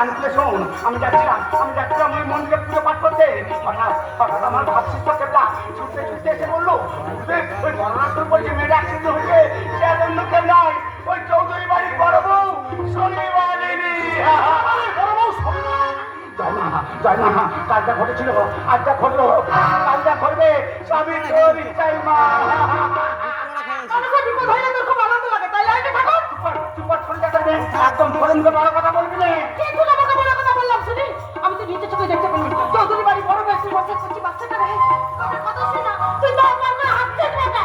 কান খুলে শোন, আমি যাচ্ছিলাম ওই মন্দিরে পুজো পাঠ করতে। হঠাৎ আমার ভাবছিস তো কেবলা ছুটতে ছুটতে এসে বললো ওই ঘটনাস্থল বলছে মেয়েটা অ্যাক্সিডেন্ট হয়েছে, সে অন্য কেউ নয়, ওই চৌধুরী বাড়ির বড় বউ শনিবারিনী। জয় মা, কাল যা ঘটেছিল আজ যা ঘটলো, কাল যা ঘটবে স্বামী তোর ইচ্ছাই মা। একদম ফোরেনকে বড় কথা বলবি না। আমি তো নিজে চোখে দেখতে পেলাম চৌধুরী বাড়ি বড় ব্যক্তি বসে করছি বাচ্চাটা রে কথা শোনা তুই তো আমার না হাসছিস না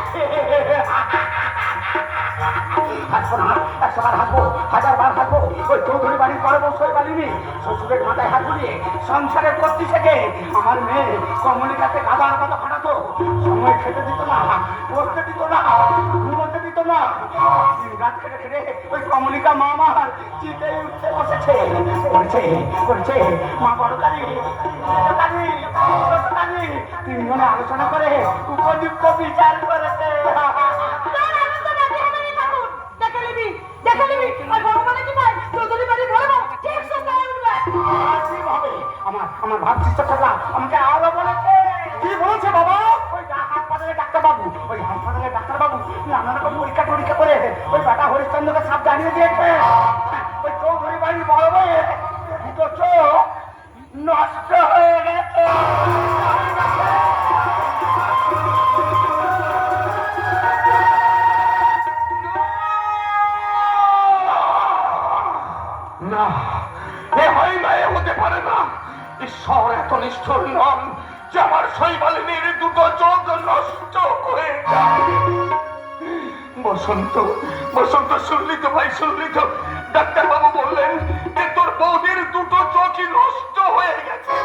হাসবো না, 100 বার হাসবো, 1000 বার হাসবো। ওই চৌধুরী বাড়ির বড় বউ শৈবালিনী শ্বশুরের মাথায় হাত বুলিয়ে সংসারের করতে শেখে। আমার মেয়ে কমলির কাছে গাদার কথা ফাটাতো, সময় খেতে দিত না, বসতে দিত না, ঘুমোতে দিত না। দিন রাত খেটে খেটে ওই কমলিকা মা আমার চিতে উঠতে বসেছে। করেছে মা বড় কালী, তিনজনে আলোচনা করে উপযুক্ত বিচার করেছে। আমার ভাবছিস তো খেলা আমাকে আরো বলেছে। কি বলেছে বাবা? ওই হাসপাতালে ডাক্তারবাবু, নানা রকম পরীক্ষা টরীক্ষা করে ওই বেটা হরিশ্চন্দ্রকে সাপ জানিয়ে দিয়েছে ওই চৌধুরী বাড়ির বড় বউয়ের দুটো চোখ নষ্ট হয়ে গেছে। না, এ হয় না, এ হতে পারে না। ঈশ্বর এত নিষ্ঠুর নন যে আমার শৈবালিনীর দুটো চোখ নষ্ট হয়ে যায়। বসন্ত শুনলি তো ভাই, শুনলি তো? ডাক্তারবাবু বললেন যে তোর বৌদির দুটো চোখই নষ্ট হয়ে গেছে।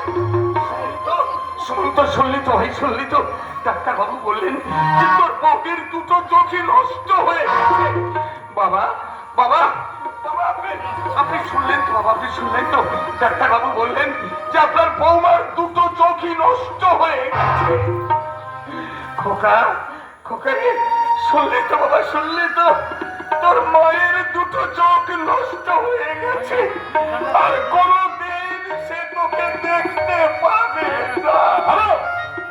শুনলি তো ভাই, শুনলি তো? ডাক্তারবাবু বললেন যে তোর বৌদির দুটো চোখই নষ্ট হয়ে গেছে। বাবা বাবা আপনি শুনলেন তো বাবা, আপনি শুনলেন তো? ডাক্তারবাবু বললেন যে আপনার বৌমার দুটো চোখই নষ্ট হয়ে গেছে। খোকা রে, শুনলি তো বাবা, শুনলি তো? তোর মায়ের দুটো চোখ নষ্ট হয়ে গেছে, আর কোনদিন সে তোকে দেখতে পাবে না।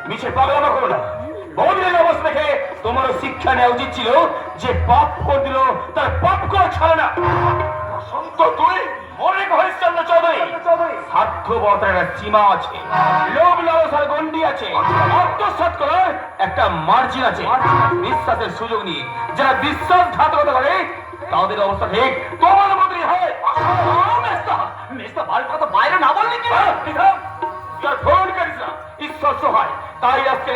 মিছে পাগলামো করো না। বৌদির অবস্থা দেখে তোমারও শিক্ষা নেওয়া উচিত ছিল যে পাপ করে দিল তার পাপ করে ছাড়ে না। বসন্ত তুই অনেক হরিশ্চন্দ্র চৌধুরী, স্বার্থপরতার একটা সীমা আছে, লোভ লালসার গন্ডি আছে, আত্মসাৎ করার একটা মার্জিন আছে। বিশ্বাসের সুযোগ নিয়ে যারা বিশ্বাসঘাতকতা করে তাদের অবস্থা ঠিক তোমার মতই হয়। বাইরে না বললি কি ফোন করিস না, ঈশ্বর সহায়। তাই আজকে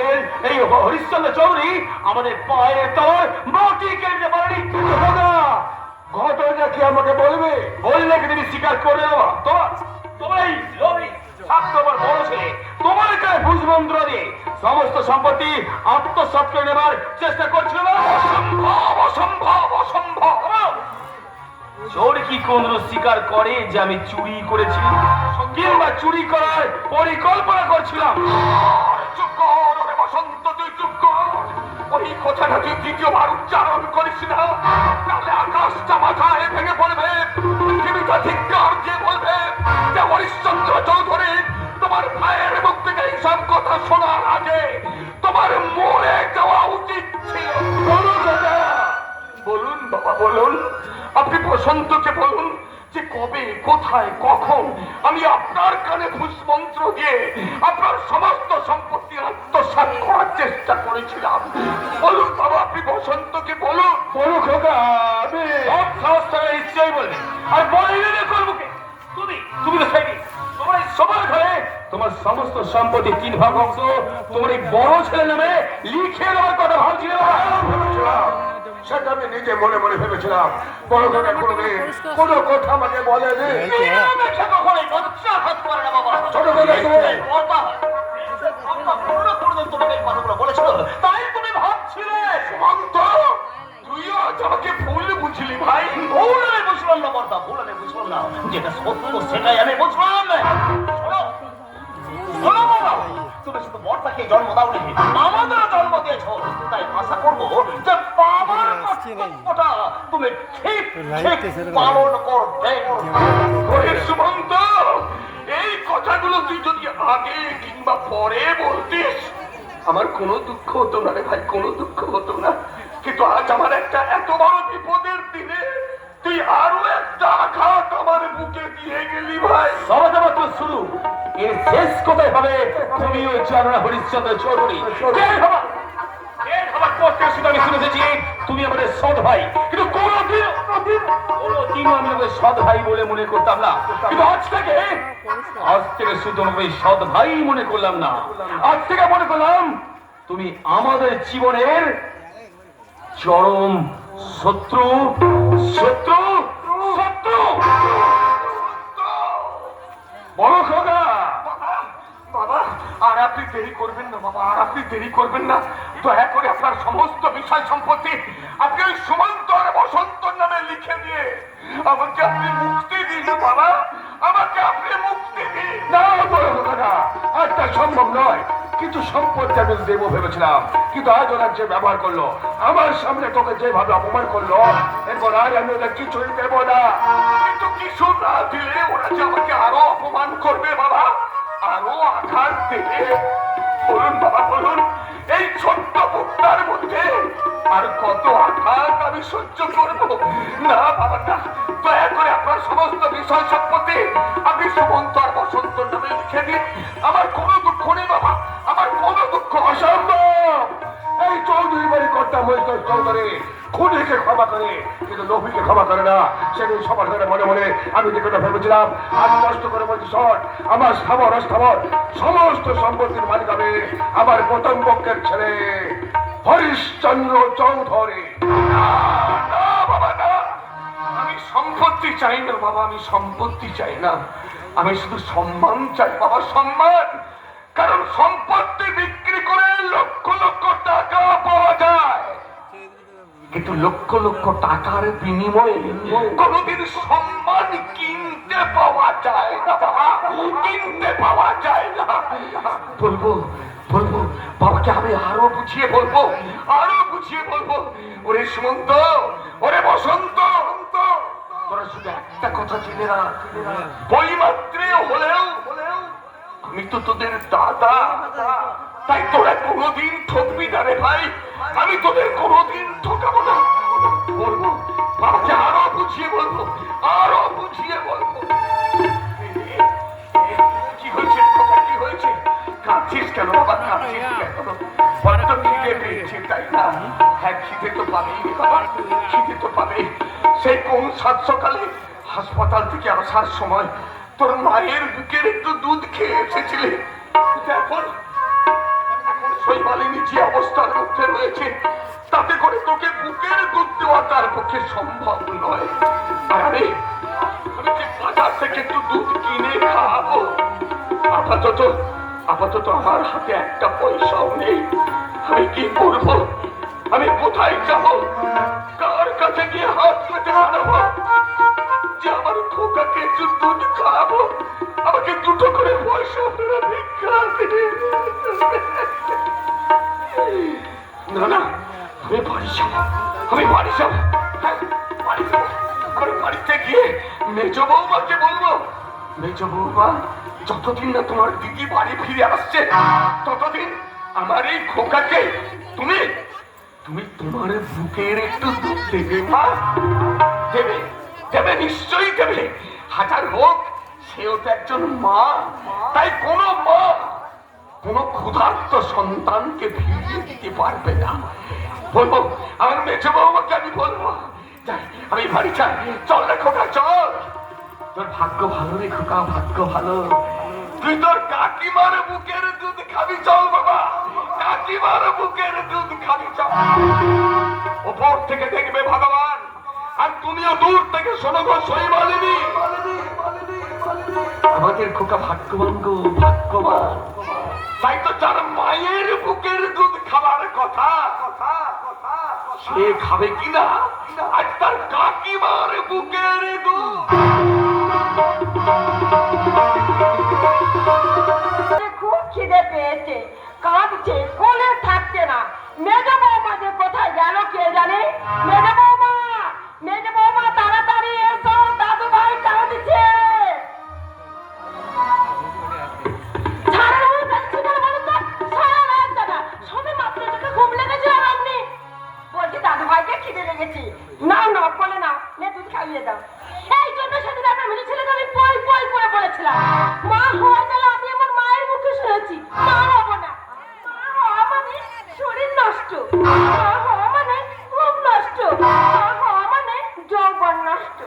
এই হরিশ্চন্দ্র চৌধুরী আমাদের পায়ের তল মাটি কেটে পারেনি। ঘটনা কি আমাকে বলবে? বললে কি তুমি স্বীকার করে নেওয়া? তোমার এই লোভী স্বার্থপর বড় ছেলে তোমার গায়ে ভুজমন্ত্র দিয়ে সমস্ত সম্পত্তি আত্মসাৎ করে নেবার চেষ্টা করছিল না? অসম্ভব, অসম্ভব, অসম্ভব। চোর কি কোনদিন স্বীকার করে যে আমি চুরি করেছি কিংবা চুরি করার পরিকল্পনা করছিলাম? চুপ কর বসন্ত, তুই চুপ কর। ওই কথাটা তুই দ্বিতীয়বার উচ্চারণ করিস না, তাহলে আকাশটা মাথায় ভেঙে পড়বে। পৃথিবীটা ধিক্কার দিয়ে বলবে যে হরিশ্চন্দ্র চৌধুরী তোমার ভাইয়ের মুখ থেকে এইসব কথা শোনার আগে তোমার মরে যাওয়া উচিত ছিল। বলুন বাবা, বলুন। আপনি বসন্তকে বলুন যে কবে, কোথায়, কখন আমি আপনার কানে ভূষমন্ত্র দিয়ে আপনার সমস্ত সম্পত্তি আত্মসাৎ করার চেষ্টা করেছিলাম। বলুন বাবা, আপনি বসন্তকে বলুন। বলুক খোকা, আমি সব সাহস থাকা নিশ্চয়ই বলবে। আর বললে করবো কে? তুমি তো খাইনি। তোমার এই সবার ঘরে তোমার সমস্ত সম্পত্তি 3 ভাগ অংশ তোমার এই বড় ছেলে নামে লিখে দেওয়ার কথা ভাবছিল। সেটা আমি নিজে মনে মনে ভেবেছিলাম। বড় কথা কোনোদিন কোনো কথা আমাকে বলেনি। ছোট বলেছিল তাই তুমি ভাবছিলে তুই আজ আমাকে ভুল বুঝলি ভাই। ভুল আমি বুঝলাম না বর্দা, ভুল আমি বুঝলাম না। যেটা সত্য সেটাই আমি বুঝলাম। তুমি শুধু বর্দাকে জন্ম দাওনি, আমাদের জন্ম দিয়েছ। তাই আশা করবো যে বাবার কর্তব্যটা তুমি ঠিক ঠিক পালন করবে। ওরে সুমন্ত, এই কথাগুলো তুই যদি আগে কিংবা পরে বলতিস আমার কোনো দুঃখ হতো না রে ভাই, কোনো দুঃখ হতো না। কিন্তু আজ আমার একটা এত বড় বিপদের দিনে তুই আরো একটা আঘাত আমার বুকে দিয়ে গেলি ভাই। সমাজে মাত্র শুরু, এর শেষ কোথায় হবে তুমি ওই চারণা হরিশ্চন্দ্র চৌধুরী আমি শুনে এসেছি তুমি আমাদের সৎ ভাই, কিন্তু কোনোদিন আমি আমাদের সৎ ভাই বলে মনে করতাম না। কিন্তু আজ থেকে শুধু আমাকে সৎ ভাই মনে করলাম না, আজ থেকে মনে করলাম তুমি আমাদের জীবনের চরম শত্রু শত্রু শত্রু। বড় খোকা বাবা, আর আপনি দেরি করবেন না বাবা, আর আপনি দেরি করবেন না। দয়া করে আপনার সমস্ত বিষয় সম্পত্তি আপনি ওই সুমন্ত আর বসন্তর নামে লিখে দিয়ে আমাকে আপনি মুক্তি দিন বাবা, আমাকে আপনি মুক্তি দিন। না বড় খোকা না, আজটা সম্ভব নয়। কিছু সম্পত্তি আমি দেবো ভেবেছিলাম, কিন্তু আজ ওরা যে ব্যবহার করলো, আমার সামনে তোকে যেভাবে অপমান করলো, এরপর আর আমি ওদের কিছুই দেবো না। কিন্তু কিছু না দিলে ওরা যে আমাকে আরো অপমান করবে বাবা, আরো আঘাত দেবে। বলুন বাবা বলুন, এই ছোট্ট বুকটার মধ্যে আর কত আঘাত আমি সহ্য করবো? না বাবা না, দয়া করে আপনার সমস্ত বিষয় সম্পত্তি আপনি সুমন্ত আর বসন্তর নামে লিখে দিন। আমার কোনো দুঃখ নেই বাবা, আমার কোনো দুঃখ। অসম্ভব! এই চৌধুরী বাড়ি কর্তা মহেশ্বর চৌধুরী খুনিকে ক্ষমা করে, কিন্তু লোভীকে ক্ষমা করে না। সেদিন সবার ঘরে মনে মনে আমি যে কথা ভেবেছিলাম, আমি নষ্ট করে বলছি শট, আমার স্থাবর অস্থাবর সমস্ত সম্পত্তির মালিক হবে আমার প্রথম পক্ষের ছেলে হরিশ্চন্দ্র চৌধুরী। না না বাবা না, আমি সম্পত্তি চাই না বাবা, আমি সম্পত্তি চাই না, আমি শুধু সম্মান চাই বাবা, সম্মান। কারণ সম্পত্তি বিক্রি করে লক্ষ লক্ষ টাকা পাওয়া যায়, কিন্তু লক্ষ লক্ষ টাকার বিনিময়ে কোনদিন সম্মান কিনতে পাওয়া যায় না বাবা, কিনতে পাওয়া যায় না। বলবো বলবো বাবাকে আমি আরো বুঝিয়ে বলবো, আরো বুঝিয়ে বলবো। ওরে সুমন্ত, ওরে বসন্ত, তোরা শুধু একটা কথা জেনে না, বইমাত্রে হলেও আমি তো তোদের দাদা, তাই তোরা কোনোদিন ঠকবি না রে ভাই, আমি তোদের কোনোদিন ঠকাবো না। বলবো বাবাকে আরো বুঝিয়ে বলবো, আরো বুঝিয়ে বলবো। কি হয়েছে কথা, কি হয়েছে? কাঁদছিস কেন বাবা, কাঁদছিস কেন? বড্ড খিদে পেয়েছে তাই না? হ্যাঁ খিদে তো পাবেই বাবা, খিদে তো পাবেই। সেই কোন সাত সকালে হাসপাতাল থেকে আসার সময় তোর মায়ের বুকের একটু দুধ খেয়ে এসেছিলে। এখন শৈবালিনী যে অবস্থার মধ্যে রয়েছে, তাতে করে তোকে বুকের দুধ দেওয়া তার পক্ষে সম্ভব নয়। আর আমি যে বাজার থেকে একটু দুধ কিনে খাওয়াবো, আপাতত আমার হাতে একটা পয়সাও নেই। আমি কি করবো? আমি কোথায় যাবো? কার কাছে গিয়ে হাত পেতে হারাবো যে আমার খোকাকে একটু দুধ খাওয়াবো? আমাকে দুটো করে পয়সা আপনারা ভিক্ষা দিন। না না, আমি বাড়ি যাবো, আমি বাড়ি যাবো, হ্যাঁ বাড়ি যাবো। আমার বাড়িতে গিয়ে মেজ বৌমাকে বলবো, মেজ বৌমা যতদিন না তোমার দিদি বাড়ি ফিরে আসছে, ততদিন আমার এই খোকাকে তুমি তুমি তোমার বুকের একটু দুধ দেবে মা, দেবে দেবে, নিশ্চয়ই দেবে। হাজার হোক সেও তো একজন মা, তাই কোনো মা কোনো ক্ষুধার্ত সন্তানকে ফিরিয়ে দিতে পারবে না। বলবো আমার মেজো বৌমাকে, আমি বলবো যাই, আমি বাড়ি যাই। চল রে খোকা চল, তোর ভাগ্য ভালো রে খোকা, ভাগ্য ভালো। তুই তোর কাকিমার বুকের দুধ খাবি, চল বাবা, কাকিমার বুকের দুধ খাবি চল। ওপর থেকে দেখবে ভগবান, আর তুমিও দূর থেকে শোনো গো শৈবালিনী, আমাদের খোকা ভাগ্যবান গো, ভাগ্যবান। তাই তো যার মায়ের বুকের দুধ খাবার কথা, সে খাবে কিনা আজ তার কাকিমার বুকের দুধ। খুব খিদে পেয়েছে, কাঁদছে, কোলে থাকছে না। মেজো বৌমা যে কোথায় গেল কে জানে? মেজো অনেক খিদে লেগেছে। না না বলে না, নে দুধ খাইয়ে দাও। এই জন্য সেদিন আপনার মেয়ে ছেলেকে আমি পই পই করে বলেছিলাম, মা হওয়া গেলে আমি আমার মায়ের মুখে শুনেছি মা হবো না। মা হওয়া মানে শরীর নষ্ট, মা হওয়া মানে খুব নষ্ট, মা হওয়া মানে যৌবন নষ্ট।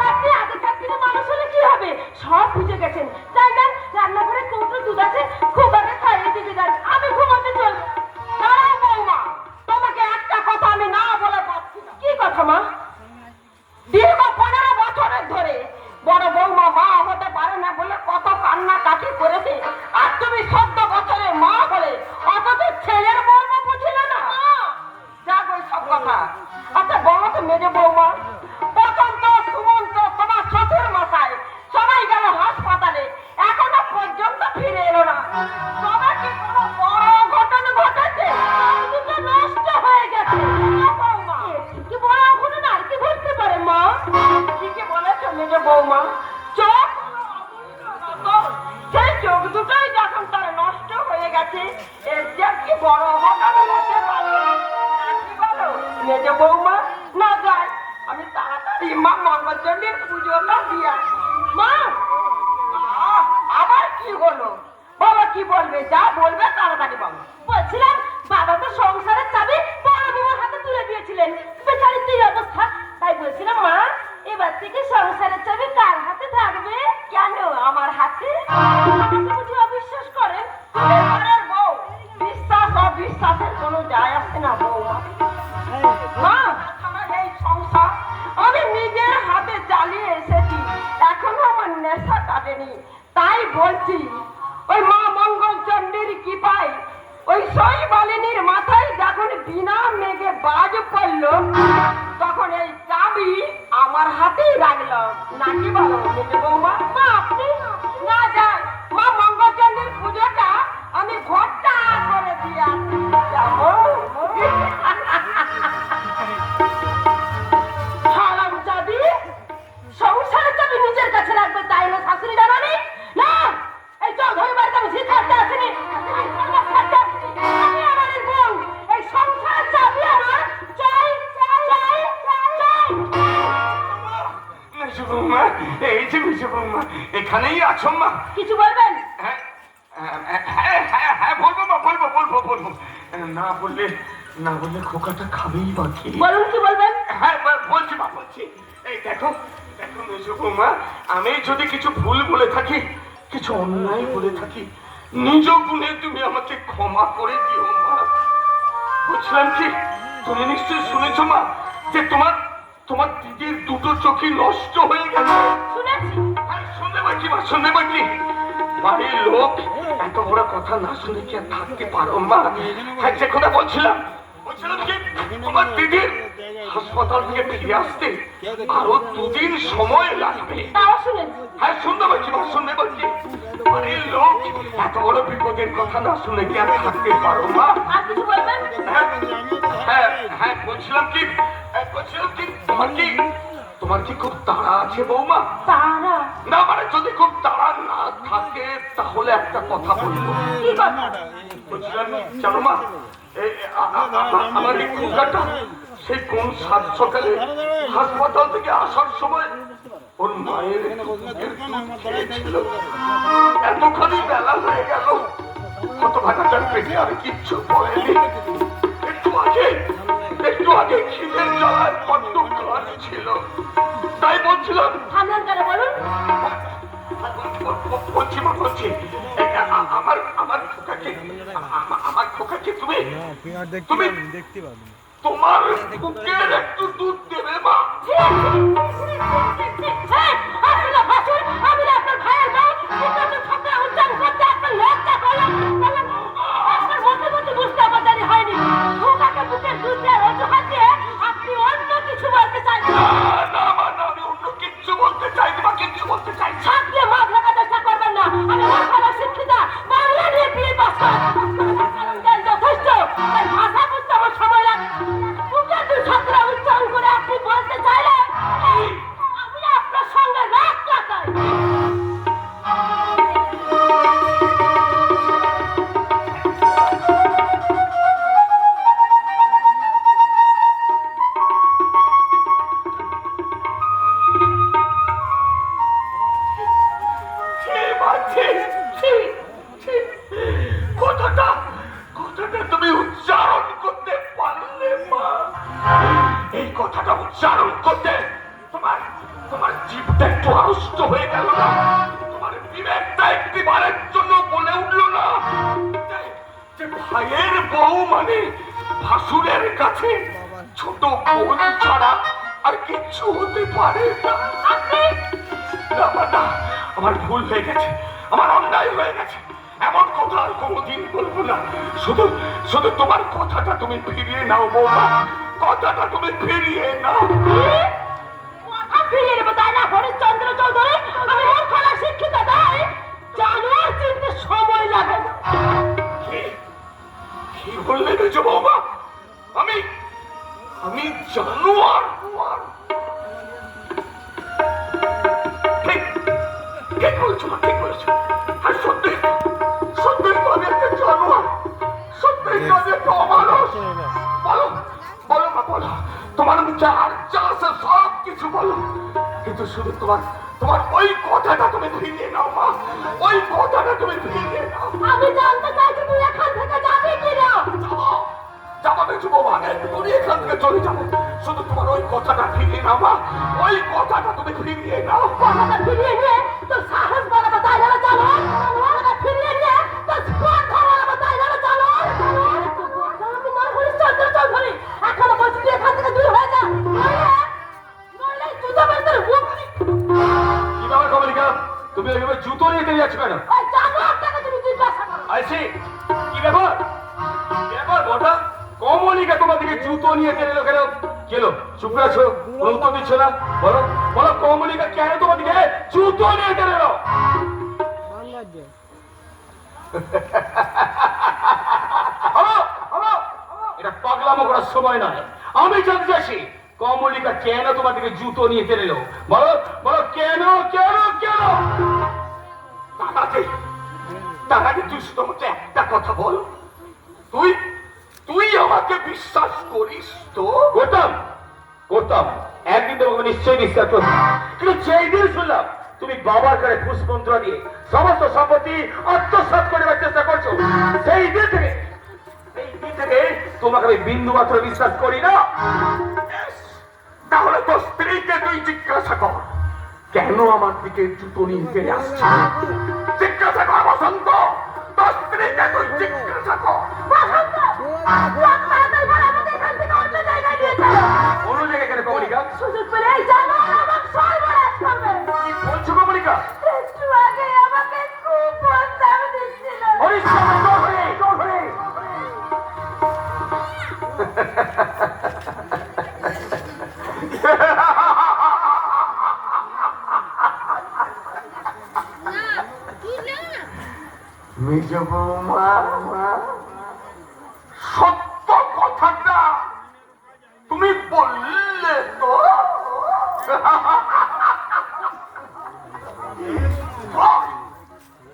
আপনি আগে থাকতে মানুষ হলে কি হবে সব বুঝে গেছেন, তাই না? রান্নাঘরে কৌটো দুধ আছে, খুব আগে খাইয়ে দিতে যান, আমি ঘুমাতে চলবো। দাঁড়াও বৌমা, তোমাকে একটা কথা আমি না বলে পাচ্ছি না। কি কথা মা? দীর্ঘ 15 বছরের ধরে বড় বৌমা মা হতে পারে না বলে কত কান্না কাটি করেছে, আর তুমি 14 বছরের মা বলে অথচ ছেলের বৌমা বুঝলে না। যাক ওই সব কথা। আচ্ছা বলো তো মেজে বৌমা, প্রথম তো সুমন্ত তোমার শ্বশুর মশাই সবাই গেল হাসপাতালে, এখনো পর্যন্ত ফিরে এলো না। তবে কি কোনো বড় ঘটনা ঘটেছে? দুটো নষ্ট হয়ে গেছে। বৌমা কি বড় ঘটনা আর কি ঘটতে পারে মা? ঠিকই বলেছো মেজে বৌমা, চোখ সেই চোখ দুটোই যখন তার নষ্ট হয়ে গেছে, এর যে কি বড় ঘটনা হতে পারে নাকি বলো মেজে বৌমা? না যাই, আমি তাড়াতাড়ি মা মঙ্গলচণ্ডীর পুজোটা দিয়ে আসি। মা আবার কি হলো? বাবা কি বলবে? যা বলবে তাড়াতাড়ি বাবা। বলছিলাম বাবা তো সংসারের চাবি বড় বউয়ের হাতে তুলে দিয়েছিলেন, বেচারির তো এই অবস্থা। তাই বলছিলাম মা, এবার থেকে সংসারের চাবি কার হাতে থাকবে? কেন আমার হাতে? আমাকে বুঝি অবিশ্বাস করেন? তুমি ঘরের বউ, বিশ্বাস অবিশ্বাসের কোনো যায় আসে না বৌমা। মা আমার এই সংসার আমি নিজের হাতে চালিয়ে এসেছি, এখনো আমার নেশা কাটেনি। তাই বলছি ওই মা মঙ্গলচণ্ডীর কৃপায় ওই সই বালিনীর মাথায় যখন বিনা মেঘে বাজ পড়লো, তখন এই চাবি আমার হাতেই রাখলাম। নাকি বলো মেজে বৌমা? মা আপনি না যান, মা মঙ্গলচণ্ডীর পুজোটা আমি ঘরটা করে দিয়ে আসি। হারাম চাবি, সংসারের চাবি নিজের কাছে রাখবে তাই না শাশুড়ি জানানি? না, এই চৌধুরী বাড়িতে আমি শিখাতে আসিনি, আমি আমাদের বউ। এই সংসারের চাবি আমার চাই চাই চাই চাই। মেজো বৌমা, এই যে মেজো বৌমা, এখানেই আছো মা? কিছু বলবেন? হ্যাঁ হ্যাঁ হ্যাঁ হ্যাঁ বলবো মা, বলবো বলবো বলবো। না বললে খোকাটা খাবেই বাকি। বলুন কি বলবেন? হ্যাঁ বলছি মা, বলছি। এই দেখো দেখো মেজো বৌমা, আমি যদি কিছু ভুল বলে থাকি, কিছু অন্যায় বলে থাকি, নিজ গুণে তুমি আমাকে ক্ষমা করে দিও মা। বুঝলাম কি, তুমি নিশ্চয়ই শুনেছো মা যে তোমার দিদির দুটো চোখই নষ্ট হয়ে গেছে। শুনেছি। শুনতে পাচ্ছি মা, শুনতে পাচ্ছি। বাড়ির লোক এত বড় কথা না শুনে কি আর থাকতে পারো মা? হ্যাঁ যে কথা বলছিলাম কি, তোমার দিদির হাসপাতাল থেকে ফিরে আসতে আরো 2 দিন সময় লাগবে। তাও শুনেছি। হ্যাঁ শুনতে পাচ্ছি মা, শুনতে পাচ্ছি। বাড়ির লোক এত বড় বিপদের কথা না শুনে কি আর থাকতে পারো মা? আর কিছু বলবেন? হ্যাঁ হ্যাঁ বলছিলাম কি, তোমার কি খুব তাড়া আছে বৌমা? তারা? না মানে যদি খুব তাড়া না থাকে তাহলে একটা কথা বলবো। কি কথা? বলছিলাম জানো মা, আমার এই খোকাটা সেই কোন সাত সকালে হাসপাতাল থেকে আসার সময় ওর মায়ের দুধের দুধ খেয়েছিল। এতখানি বেলা হয়ে গেল, কত ভাটাটার পেটে আর কিচ্ছু পড়েনি। একটু আগে খিদের জ্বালায় বড্ড কাজ ছিল, তাই বলছিলাম। থামলেন কেন বলুন? বলছি মা, বলছি আমার খোকাকে তুমি তোমার বুকের একটু দুধ দেবে মা? আপনি অন্য কিছু বলতে চাইছেন? না মা, আমি অন্য কিচ্ছু বলতে চাইনি বা কিচ্ছু বলতে চাই। ছাত্রে মাছ রাখার চেষ্টা করবেন না। আমি ভালো শিক্ষিতা, বাংলা নিয়ে বিয়ে পাস যথেষ্ট। তাই ভাষা বুঝতে আমার সময় লাগে। বুকের দুই ছাত্র উচ্চারণ করে আপনি বলতে চাইলেন আমি আপনার সঙ্গে রাগ লাগাই। এই কথাটা উচ্চারণ করতে তোমার তোমার জীবটা একটু আড়ষ্ট হয়ে গেল না? তোমার বিবেকটা একটিবারের জন্য বলে উঠলো না যে ভাইয়ের বউ মানে ভাসুরের কাছে ছোট বোন ছাড়া আর কিচ্ছু হতে পারে না? না, আমার ভুল হয়ে গেছে, আমার অন্যায় হয়ে গেছে। এমন কথা আর কোনোদিন বলবো না। শুধু শুধু তোমার কথাটা তুমি ফিরিয়ে নাও বৌমা, কথাটা তুমি ফিরিয়ে নাও। কথা ফিরিয়ে নেবো তাই না হরিশ্চন্দ্র চৌধুরী? আমি ওর খোলা শিক্ষিত তাই জানোয়ার চিনতে সময় লাগে না। কি বললে মেজো বৌমা? আমি আমি জানোয়ার? ঠিক ঠিক বলছো মা, ঠিক বলছো। আর সত্যি সত্যি তো আমি একটা জানোয়ার, সত্যি তো আমি একটা অমানুষ। বলো বলো মা, বলো তোমার মুখে আর যা আছে সব কিছু বলো, কিন্তু শুধু তোমার তোমার ওই কথাটা তুমি ফিরিয়ে নাও মা, ওই কথাটা তুমি ফিরিয়ে নাও। আমি জানতে চাইছি তুই এখান থেকে যাবি কিনা? যাবো মেজো বৌমা, তুমি এখান থেকে চলে যাবো। শুধু তোমার ওই কথাটা ফিরিয়ে নাও মা, ওই কথাটা তুমি ফিরিয়ে নাও। কথাটা ফিরিয়ে নিয়ে তোর সাহস বাড়াবো তাই না চলো? কথাটা ফিরিয়ে নিয়ে তোর স্পর্ধা বাড়াবো তাই না চলো? আমি নয় হরিশ্চন্দ্র চৌধুরী, এখনো বলছি তুই এখান থেকে দূর হয়ে যা, নইলে জুতো মেরে তোর মুখ। কি ব্যাপার কমলিকা, তুমি ওইভাবে জুতো নিয়ে চলে যাচ্ছ কেন? ওই জানোয়ারটাকে তুমি জিজ্ঞাসা করো। আইসি, কি ব্যাপার? ব্যাপার বটা, কমলিকা তোমার দিকে জুতো নিয়ে চলে এলো কেন? কেলো চুপ করে আছো, কোনো উত্তর দিচ্ছ না? বলো বলো, কমলিকা কেন তোমার দিকে জুতো নিয়ে চলে এলো? এটা পাগলামো করার সময় নয়। আমি জানতে চাইছি কমলিকা কেন তোমার দিকে জুতো নিয়ে চলে এলো? বলো বলো, কেন কেন কেন? তার আগে তুই শুধু আমাকে একটা কথা বল, তুই তুই আমাকে বিশ্বাস করিস তো? করতাম করতাম, একদিন তোমাকে নিশ্চয়ই বিশ্বাস করতাম, কিন্তু সেই দিন শুনলাম তুমি বাবার কাছে পুষ্পমন্ত্র দিয়ে সমস্ত সম্পত্তি আত্মসাৎ করে নেওয়ার চেষ্টা করছো, সেই দিন থেকে তোমাকে আমি বিন্দু মাত্র বিশ্বাস করি না। তাহলে তোর স্ত্রীকে তুই জিজ্ঞাসা কর কেন আমার দিকে জুতো নিয়ে ফিরে আসছে। জিজ্ঞাসা কর বসন্ত, তোর স্ত্রীকে তুই জিজ্ঞাসা কর। বসন্ত, তাড়াতাড়ি বলো আমাকে এখান থেকে অন্য জায়গায় নিয়ে চলো। অন্য জায়গায় কেন কমলিকা? সুযোগ পেলে এই জানোয়ার আমার সর্বনাশ করবে। কি বলছো কমলিকা? একটু আগে আমাকে খুব প্রস্তাব দিচ্ছিল। হরিশ্চন্দ্র চৌধুরী, চৌধুরী। মেজ বৌমা, সত্য কথাটা তুমি বললে তো?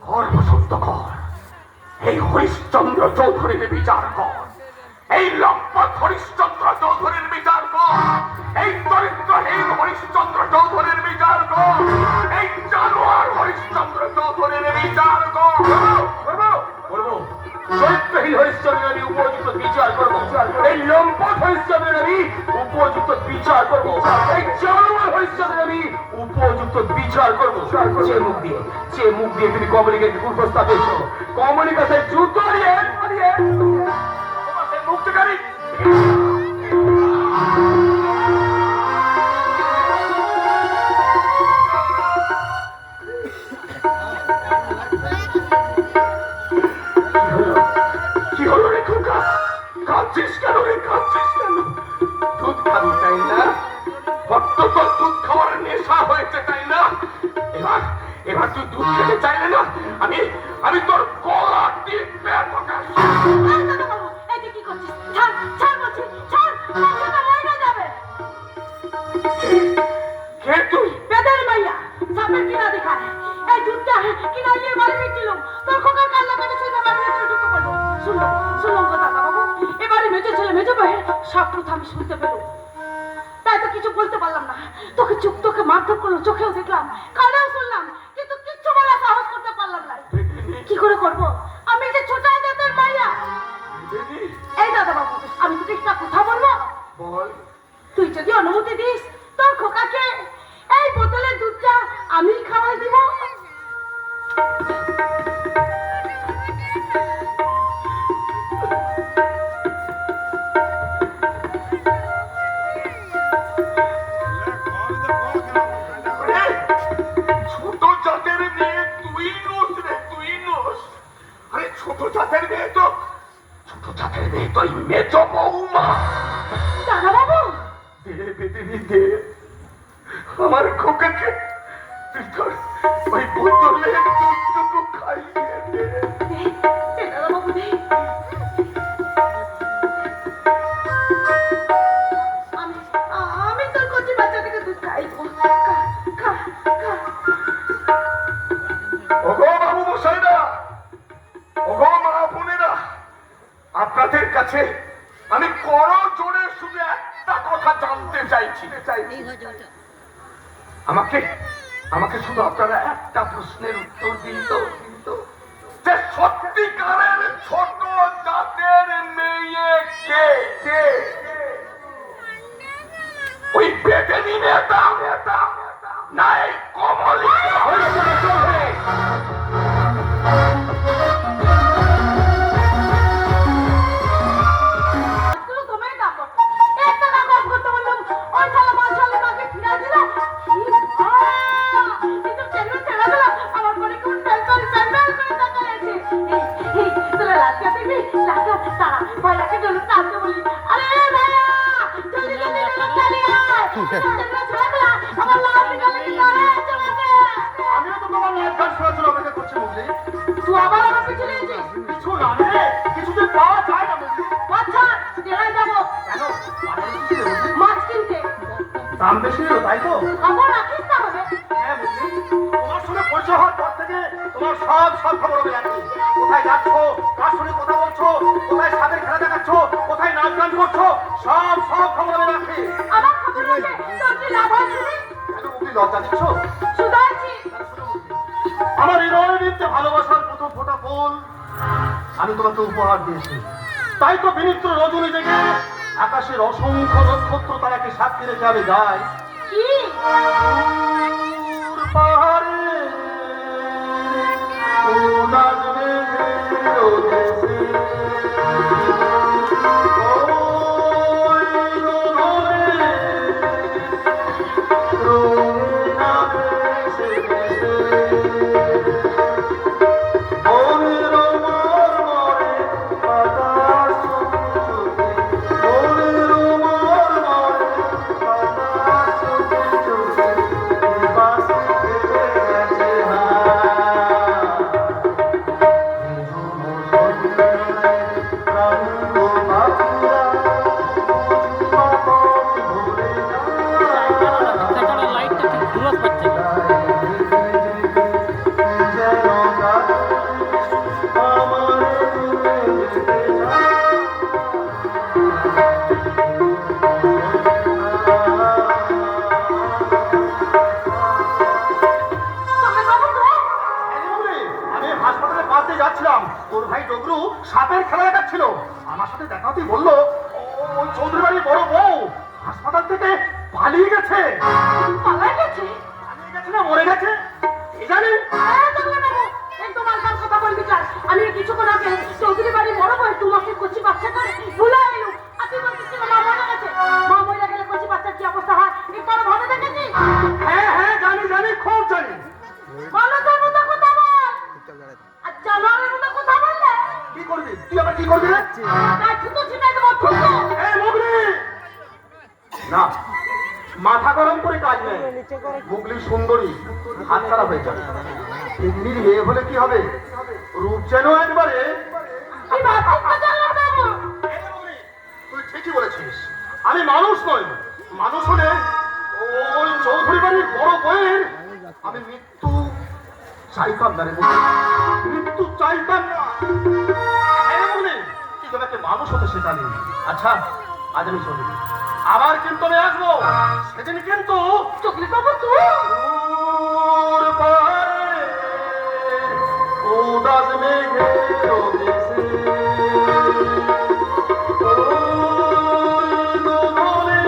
কর বসন্ত কর, এই হরিশ্চন্দ্র চৌধুরীর বিচার কর, এই লম্পট হরিশ্চন্দ্র চৌধুরীর বিচার কর, এই চরিত্রহীন হরিশ্চন্দ্র চৌধুরীর বিচার কর, এই জানোয়ার হরিশ্চন্দ্র চৌধুরীর বিচার কর। চরিত্রহীন হরিশ্চন্দ্রের আমি উপযুক্ত বিচার করবো, এই লম্পট হরিশ্চন্দ্রের আমি উপযুক্ত বিচার করবো, এই জানোয়ার হরিশ্চন্দ্রের আমি উপযুক্ত বিচার করবো। যে মুখ দিয়ে তুমি কমলিকাকে কুপ্রস্তাব দিয়েছো, কমলিকা সেই জুতো নিয়ে তোমার সেই মুখ থেকে আমি কি হলো রে খোকা? কাঁদছিস কেন রে, কাঁদছিস কেন? দুধ খাবি তাই না? বড্ড তোর দুধ খাওয়ার নেশা হয়েছে তাই না? এবার এবার তুই দুধ খেতে চাইলে না, আমি তোর গলা টিপে তোকে। এই যে কি করছিস? ছাড়, ছাড় বলছি, ছাড়, বাচ্চাটা মরে যাবে। কে তুই? বেদের মাইয়া, সাপের কিনা দেখায়। এই দুধটা কিনা নিয়ে বাড়ি ফিরছিল, তোর খোকার কান্না করে শুনে বাড়ি ভিতরে ঢুকে পড়লো। শুনলাম কথা বাবু, এবারে মেজো ছেলে মেজো ভাইয়ের সব কথা আমি শুনতে পেলো। তাই তো কিছু বলতে পারলাম না। তোকে মারধর করলো, চোখেও দেখলাম, কানেও শুনলাম, কিন্তু কিচ্ছু বলার সাহস করতে পারলাম না। কি করে করবো? আমি যে ছোট জাতের মাইয়া। এই দাদা বাবু, আমি তোকে একটা কথা বলবো? বল। তুই যদি অনুমতি দিস তোর খোকাকে এই বোতলের দুধটা আমি খাওয়াই দিব। ছোট জাতের মেয়ে তুই নোস রে, তুই নোস। আরে ছোট জাতের মেয়ে তো এই মেজ বৌমা। দাদা বাবু দে বেদিনী দে, আমার খোকাকে তুই তোর ওই বোতলে দুধটুকু খাইয়ে দে। দাদা বাবু দে। আমি তোর কচি বাচ্চাটাকে দুধ খাইবো। খা খা খা। ওগো বাবু মশাইরা, ওগো মা বোনেরা, আপনাদের কাছে আমি করো জোরে শুধু একটা কথা জানতে চাইছি। আমাকে শুধু আপনারা একটা প্রশ্নের উত্তর দিন তো, যে সত্যিকারের ছোট জাতের মেয়ে কে? ওই বেদেনি নেতা না এই কমলিকা হয়েছে? আমিও তো তোমার লাইফ গান শোনার জন্য অপেক্ষা করছি বুঝলি। তুই আবার আমার পিছনে এসেছিস? কিছু না রে, কিছু যে পাওয়া যায় না বুঝলি। আচ্ছা জেলায় যাবো কেন? বাজারে কি রে বুঝলি? মাছ কিনতে। দাম বেশি হলো তাই তো? খবর রাখিস তাহলে। হ্যাঁ বুঝলি, তোমার সঙ্গে পরিচয় হওয়ার পর থেকে তোমার সব খবর হবে জানি। কোথায় যাচ্ছ, কার সঙ্গে কথা বলছো, কোথায় সাদের খেলা দেখাচ্ছ, কোথায় নাচ গান করছো, সব খবর আমি রাখি। আমার খবর রাখে তোর কি লাভ হয় শুনি? কেন বুঝলি লজ্জা দিচ্ছ? শুধাইছি। আমার হৃদয়ের নিত্যে ভালোবাসার প্রথম ফোঁটা ফুল আমি তোমাকে উপহার দিয়েছি। তাই তো বিনিত্র রজনী জেগে আকাশের অসংখ্য নক্ষত্র তারাকে সাক্ষী রেখে আমি গাই। কি? দূর পাহাড়ে উদাস মেঘের দেশে, ওই গগনে রঙিন আবেশে ভেসে, মনের মর্মরে বাতাস চুপি চুপি, মনের মর্মরে বাতাস চুপি চুপি, বাঁশি ফেলে গেছে হাত। নিঝুম সন্ধ্যায় প্রাণব পাখিরা বুঝিবা পথ ভুলে যায়। লাইটটা ঠিক ঘুরত পাচ্ছে না। তোকে বাবু তো আমি হাসপাতালে পাশ দিয়ে যাচ্ছিলাম, তোর ভাই ডগরু সাপের খেলা দেখাচ্ছিল। আমার সাথে দেখা হতেই বললো ওই চৌধুরী বাড়ির বড় বউ হাসপাতাল থেকে পালিয়ে গেছে। পালাই গেছে। পালিয়ে গেছে না মরে গেছে কে জানে। কথা বলবি চাই। আমি কিছুক্ষণ আগে চৌধুরী বাড়ির বড় বউ তোমাকে কচি বাচ্চা করে ভুলে এলো। আর তুই বলছিস কি মা মরে গেছে? মা মরে গেলে কচি বাচ্চার কি অবস্থা হয় একবার ভাবে দেখেছিস? হ্যাঁ জানি খুব জানি। বলো তোর মতো কথা বল। আর জানোয়ারের মতো কথা বললে কি করবি তুই? আবার কি করবি? তাই থুতু ছিটাই দেবো থুতু। এই মুগলি না, মাথা গরম করে কাজ নেই। মুগলি সুন্দরী, হাত খারাপ হয়ে যাবে। এমনির মেয়ে হলে কি হবে, রূপ যেন একবারে। তুই ভাবছিস না জানলাম বাবু? তুই ঠিকই বলেছিস, আমি মানুষ নই। মানুষ হলে ওই চৌধুরী বাড়ির বড় বইয়ের আমি মৃত্যু চাইতাম না রে মুগলি, মৃত্যু চাইতাম না। হ্যাঁ মুগলি, তোমাকে মানুষ হতে শেখানি। আচ্ছা আজ আমি চলি, আবার কিন্তু আমি আসবো। সেদিন কিন্তু চকলি বাবু তুই দূর পাহাড়ে উদাস মেঘের দেশে, ওই গগনে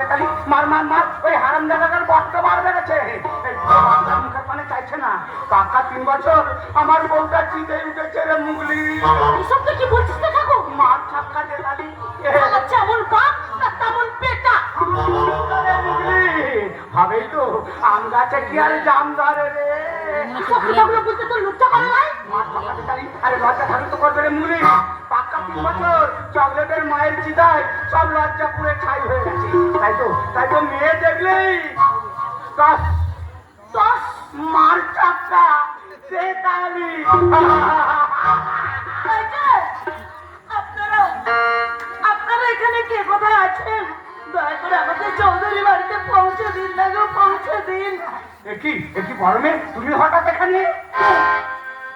দেখালি মার মার মার ওই হারাম জায়গাটার বড্ড বার বেড়েছে এই বাংলা মুখের পানে চাইছে না কাকা 3 বছর আমার বউটা চিতে উঠেছে রে মুগলি এসব তো কি বলছিস না কাকু? মার ছাক্কা দেখালি আচ্ছা এমন বাপ না তেমন পেটা। ভাবেই তো আম গাছে কি আর জাম ধরে রে এসব কথাগুলো বলতে তোর লজ্জা করে নাই? মার ছাক্কা দেখালি আরে লজ্জা থাকলে তো করবে রে মুগলি পাক্কা 3 বছর চকলেটের মায়ের চিতায় সব লজ্জা পুরে ছাই হয়ে গেছে তাই তো মেয়ে দেখলেই টস টস মার চাক্কা দেখালি আপনারা এখানে কে কোথায় আছেন? দয়া করে আমাদের চৌধুরী বাড়িতে পৌঁছে দিন না গো, পৌঁছে দিন। একই গরমে তুমি হঠাৎ এখানে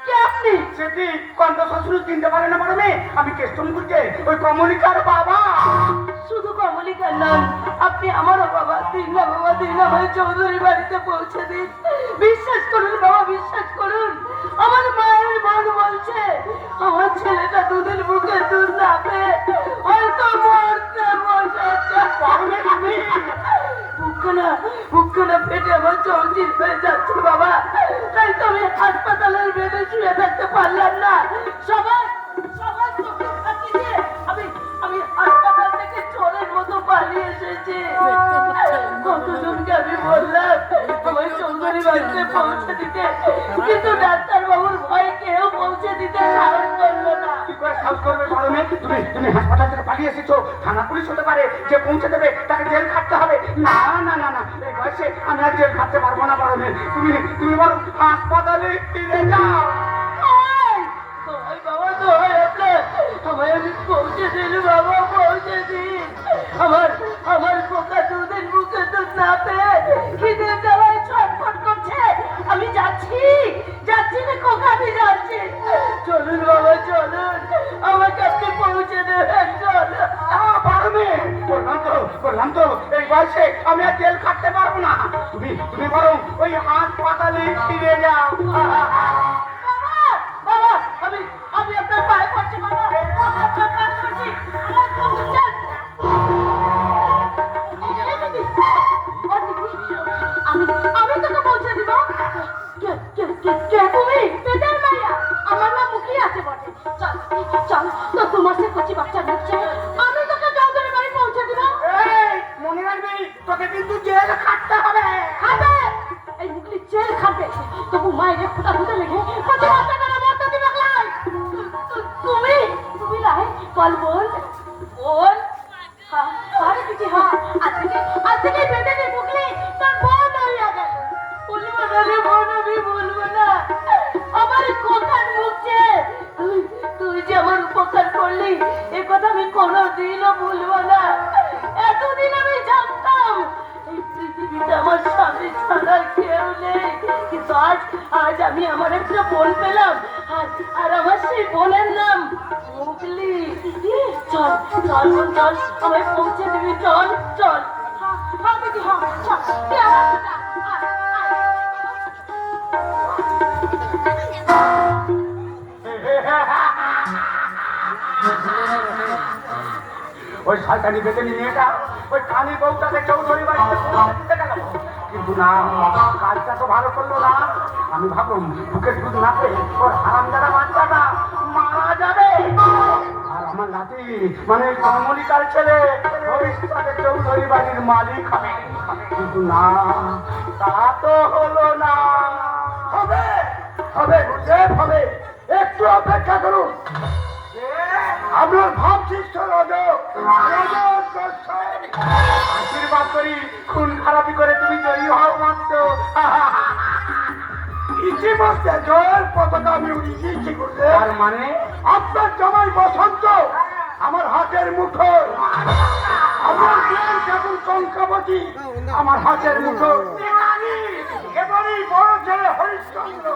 কে আপনি? সেটি কণ্ঠ শ্বশুর চিনতে পারে না গরমে আমি কেষ্টন বুঝে ওই কমলিকার বাবা শুধু কমলিকার নাম, আপনি আমারও বাবা। দিন না বাবা, দিন আমার চৌধুরী বাড়িতে পৌঁছে দিন। বিশ্বাস করুন বাবা, বিশ্বাস করুন। আমার মায়ের মন বলছে আমার ছেলেটা দুধের বুকে দুধ না পেয়ে হয়তো মরতে বসেছে। বুকখানা পেটে আমার চৌচির হয়ে যাচ্ছে বাবা। তাই তো আমি হাসপাতালের বেডে শুয়ে থাকতে পারলাম না। সবাই সবাই চোখে ফাঁকি দিয়ে আমি হাসপাতাল থেকে চোরের মতো পালিয়ে এসেছি। কতজনকে আমি বললাম আমার চৌধুরী বাড়িতে পৌঁছে দিতে, কিন্তু ডাক্তার বাবুর ভয়ে কেউ পৌঁছে দিতে সাহস করলো না। কি করে সাহস করবে গরমে তুমি হাসপাতাল থেকে পালিয়ে এসেছো থানা পুলিশ হতে পারে যে পৌঁছে দেবে তাকে জেল খাটতে হবে না না না না এই বয়সে আমি আর জেল খাটতে পারবো না গরমে তুমি বরং হাসপাতালে ফিরে যাও বাবা তো আমায় আমি পৌঁছে দিন বাবা, পৌঁছে দিন। আমার পোকা দুধের মুখে দুধ না পেয়ে খিদে দেওয়ায় ছটফট করছে। আমি যাচ্ছি রে কোকা, আমি যাচ্ছি। চলুন বাবা চলুন, আমাকে আপনি পৌঁছে দেবেন। চলুন বললাম তো এই বয়সে আমি আর জেল খাটতে পারবো না তুমি বরং ওই হাসপাতালে ফিরে যাও বাবা, আমি আপনার পায়ে পড়ছি বাবা, আমি আপনার পায়ে পড়ছি। আমার পৌঁছান। আমি তোকে পৌঁছে দিব। কে তুমি? পেটের মাইয়া। আমার নাম মুখী আছে বটে। চল চল, তো তোমার সে কচি বাচ্চা ঢুকছে, আমি তোকে চৌধুরী বাড়ি পৌঁছে দিব। মনে রাখবি তোকে কিন্তু জেল খাটতে হবে খাবে এই মুখলি জেল খাবে, তবু মায়ের ফুটা ফুটে লেগে কচি বাচ্চাটা মরতে দিবে না। তুমি লাই বল বল বল। আরে কিছু হ্যাঁ আজ থেকে বেঁধে নে মুখলি, তোর বোন হইয়া গেল। বলবো না রে বোন, আমি বলবো না। আমার কোথার মুখছে, তুই যে আমার উপকার করলি এ কথা আমি কোনোদিনও ভুলবো না। এতদিন আমি জানতাম এই পৃথিবীতে আমার স্বামী ছাড়া কেউ নেই, কিন্তু আজ আমি আমার একটা বোন পেলাম। আর আমার সেই বোনের নাম মুগলি। চল চল বোন চল, আমায় পৌঁছে দিবি। চল চল। হ্যাঁ দিদি হ্যাঁ চল, তুই আমার সাথে আয়, ওই শয়তানি বেঁধে মেয়েটা ওই কালী বউটাকে চৌধুরী বাড়িতে পৌঁছে দিতে গেল কিন্তু না কাজটা তো ভালো করলো না আমি ভাবলাম বুকের দুধ না পেয়ে ওর হারামজাদা বাচ্চাটা মারা যাবে আর আমার নাতি মানে কমলিকার ছেলে ভবিষ্যতে চৌধুরী বাড়ির মালিক হবে কিন্তু না তা তো হলো না হবে হবে গুরুদেব হবে একটু অপেক্ষা করুন আপনার ভাবছি আশীর্বাদ করি খুন খারাপি করে তুমি জয়ী হও মাত্র ইতিমধ্যে জয়ের পতাকা আমি উড়িয়ে দিচ্ছি তার মানে আপনার জামাই বসন্ত আমার হাতের মুঠো আমার মেয়ের যেমন কঙ্কাবতী আমার হাতের মুঠো এবারই বড় ছেলে হরিশ্চন্দ্র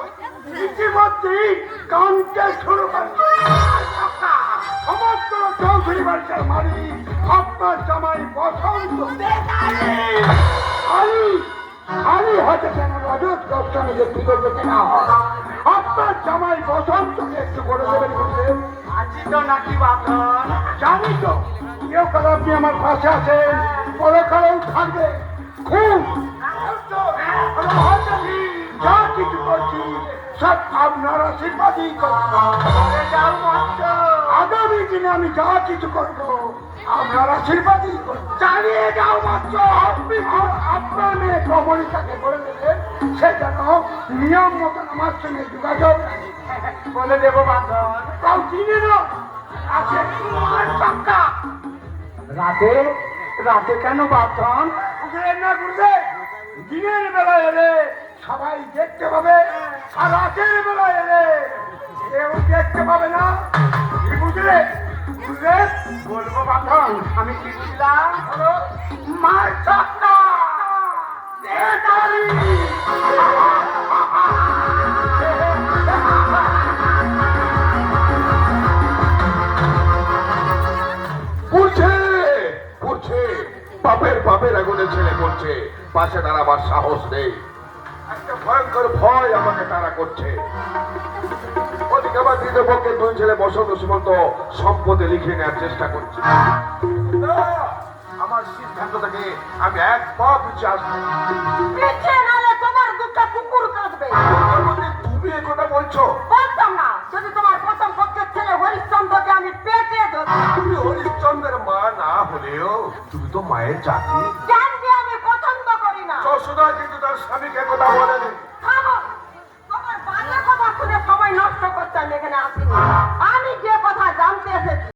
ইতিমধ্যেই কানতে শুরু করছে সমস্ত চৌধুরী বাড়ির মালিক আপনার জামাই বসন্ত খালি হাতে যেন রজত দর্শনে যে ফিরে যেতে না হয় আপনার জামাই বসন্তকে একটু করে দেবেন বুঝলেন? আছি তো নাকি বাঁধন? জানি তো, কেউ কাল আপনি আমার পাশে আছেন, পরকালেও থাকবে। খুব যা কিছু করছি সব আপনার আশীর্বাদই করবো। আগামী দিনে আমি যা কিছু করবো আপনার আশীর্বাদই করবো। জানিয়ে যাও মাত্র আপনার মেয়ে কমলিকাকে বলে দেবেন সে যেন নিয়ম মতন আমার সঙ্গে যোগাযোগ বলে দেবো বান্ধব। তাও চিনে না আছে চক্কা রাতে রাতে কেন বাঁধন না ঘুরবে? দিনের বেলা এলে সবাই দেখতে পাবে, আর রাতের বেলা এলে কেউ দেখতে পাবে না। কি বুঝলে? বুঝলে বলবো বাঁধন আমি কি বুঝলাম? মার চক্কা পড়ছে পড়ছে বাপের বাপের আগুনে ছেলে পড়ছে, পাশে দাঁড়াবার সাহস নেই। একটা ভয়ঙ্কর ভয় আমাকে তারা করছে। ওদিকে আবার দ্বিতীয় পক্ষে দুই ছেলে বসন্ত সুমন্ত সম্পদে লিখে নেওয়ার চেষ্টা করছে। না, আমার সিদ্ধান্ত থেকে আমি এক পা পিছিয়ে আসবো। পিছিয়ে নালে তোমার দুটো কুকুর কাঁদবে। তার মধ্যে তুমি এ কথা বলছো? বলতাম না যদি তোমার প্রথম পক্ষের ছেলে হরিশ্চন্দ্রকে আমি পেটে ধরতাম। তুমি হরিশ্চন্দ্রের মা না হলেও তুমি তো মায়ের জাতি। জানকে আমি পছন্দ করি না। যশোদা কিন্তু তার স্বামীকে কথা বলেনি। থামো। তোমার বাজে কথা শুনে সময় নষ্ট করতে আমি এখানে আসিনি। আমি যে কথা জানতে এসেছি